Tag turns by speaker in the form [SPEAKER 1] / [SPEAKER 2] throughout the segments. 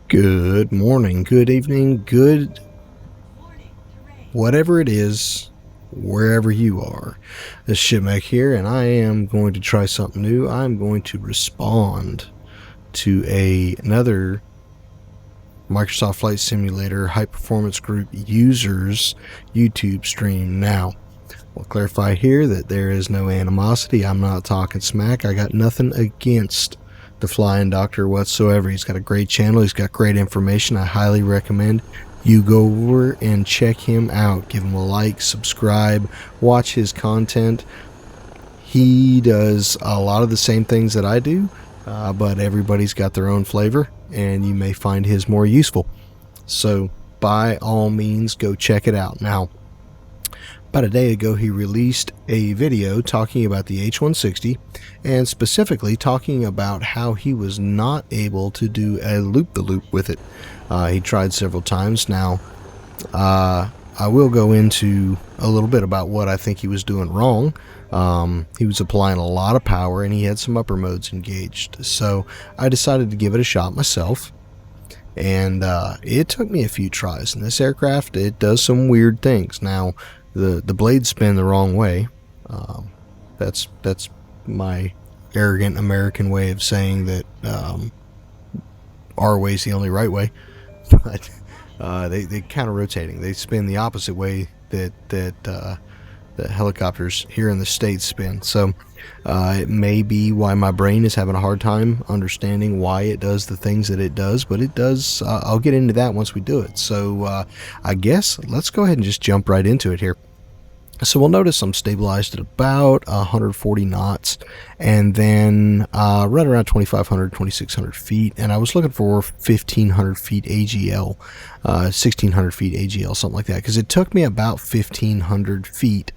[SPEAKER 1] Good morning, good evening, good whatever it is, wherever you are. This is Shipmac here, and I am going to try something new. I'm going to respond to another Microsoft Flight Simulator High Performance Group users YouTube stream. Now, I'll clarify here that there is no animosity. I'm not talking smack. I got nothing against the Flying Doctor whatsoever. He's got a great channel. He's got great information. I highly recommend you go over and check him out. Give him a like, subscribe, watch his content. He does a lot of the same things that I do, but everybody's got their own flavor, and you may find his more useful. So by all means, go check it out. Now, about a day ago, he released a video talking about the H160, and specifically talking about how he was not able to do a loop-the-loop with it. He tried several times. Now, I will go into a little bit about what I think he was doing wrong. He was applying a lot of power, and he had some upper modes engaged. So I decided to give it a shot myself. And it took me a few tries. And this aircraft, it does some weird things. Now, the blades spin the wrong way. That's my arrogant American way of saying that our way is the only right way. But they kind of rotating. They spin the opposite way that the helicopters here in the States spin. So it may be why my brain is having a hard time understanding why it does the things that it does, but it does. I'll get into that once we do it. So I guess let's go ahead and just jump right into it here. So we'll notice I'm stabilized at about 140 knots, and then right around 2,500, 2,600 feet, and I was looking for 1,500 feet AGL, 1,600 feet AGL, something like that, because it took me about 1,500 feet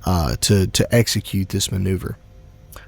[SPEAKER 1] to execute this maneuver.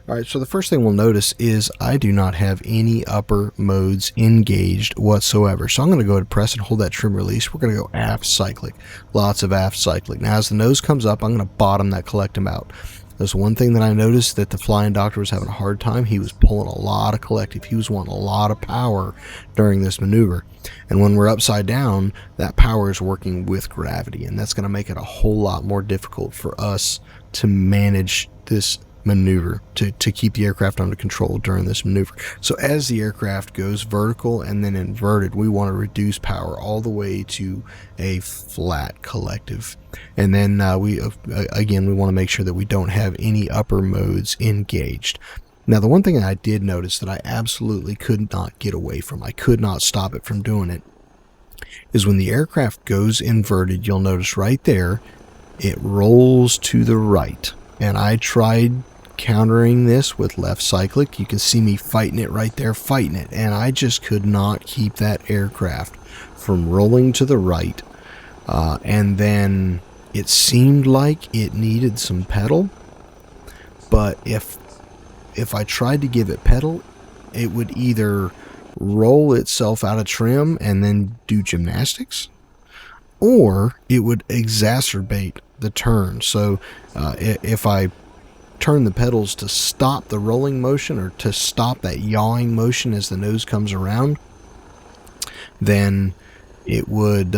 [SPEAKER 1] Alright, so the first thing we'll notice is I do not have any upper modes engaged whatsoever. So I'm going to go ahead and press and hold that trim release. We're going to go aft cyclic. Lots of aft cyclic. Now as the nose comes up, I'm going to bottom that collectum out. There's one thing that I noticed that the Flying Doctor was having a hard time. He was pulling a lot of collective. He was wanting a lot of power during this maneuver. And when we're upside down, that power is working with gravity. And that's going to make it a whole lot more difficult for us to manage this maneuver, to keep the aircraft under control during this maneuver. So as the aircraft goes vertical and then inverted, we want to reduce power all the way to a flat collective. And then we want to make sure that we don't have any upper modes engaged. Now, the one thing I did notice that I absolutely could not get away from, I could not stop it from doing it, is when the aircraft goes inverted, you'll notice right there, it rolls to the right. And I tried countering this with left cyclic. You can see me fighting it right there, fighting it. And I just could not keep that aircraft from rolling to the right. And then it seemed like it needed some pedal. But if I tried to give it pedal, it would either roll itself out of trim and then do gymnastics, or it would exacerbate the turn. So if I turn the pedals to stop the rolling motion, or to stop that yawing motion as the nose comes around, then it would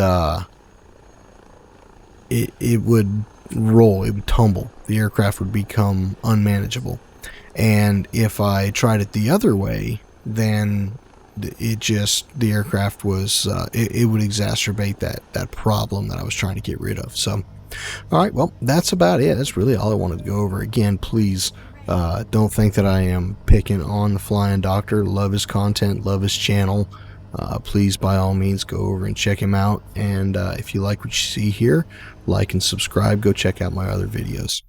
[SPEAKER 1] it would roll, it would tumble, the aircraft would become unmanageable. And if I tried it the other way, then the aircraft was it would exacerbate that problem that I was trying to get rid of. So alright, well, that's about it. That's really all I wanted to go over. Again, please don't think that I am picking on the Flying Doctor. Love his content, love his channel. Please, by all means, go over and check him out. And if you like what you see here, like and subscribe. Go check out my other videos.